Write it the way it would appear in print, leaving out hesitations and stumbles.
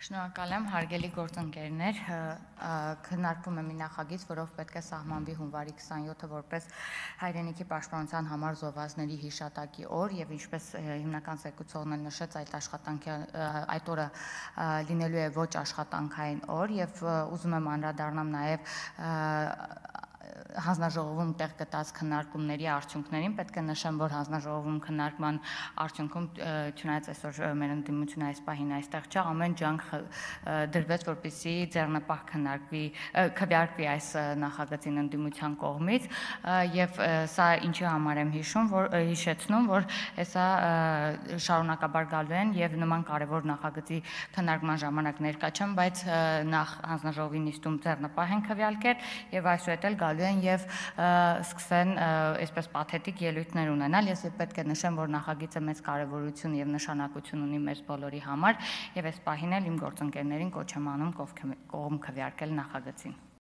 Շնորհակալ եմ, հարգելի գործընկերներ, քննարկվում է մի նախագիծ, որով պետք է սահմանվի հունվարի 27-ը որպես հայրենիքի պաշտպանության համար զոհվածների հիշատակի օր, եւ ինչպես հիմնական զեկուցողն էլ նշեց, այդ օրը լինելու է ոչ աշխատանքային օր, եւ ուզում եմ անդրադառնամ նաեւ հանձնաժողովում տեղ գտած քննարկումների արդյունքներին, պետք է նշեմ, որ հանձնաժողովում քննարկման արդյունքում չնայած այսօր մեր ընդդիմությունը այս պահին այստեղ չէ, ամեն ջանք դրվեց, որպեսզի ձեռնպահ քվեարկվի այս նախագծին ընդդիմության կողմից, եւ սա ինչի համար եմ հիշեցնում, որ հեսա շարունակաբար գալու են եւ նման կարեւոր նախագծի քննարկման ժամանակ ներկա չեմ, բայց նախ հանձնաժողովի նիստում ձեռնպահ են քվեարկել եւ այսուհետ էլ գալու են եւ սկսեն այսպես պաթետիկ ելույթներ ունենալ։ Ես պետք է նշեմ, որ նախագիծը մեծ կարևորություն եւ նշանակություն ունի մեզ բոլորի համար եւ այս պահին էլ իմ գործընկերներին կոչ եմ անում կողմ քվեարկել նախագծին։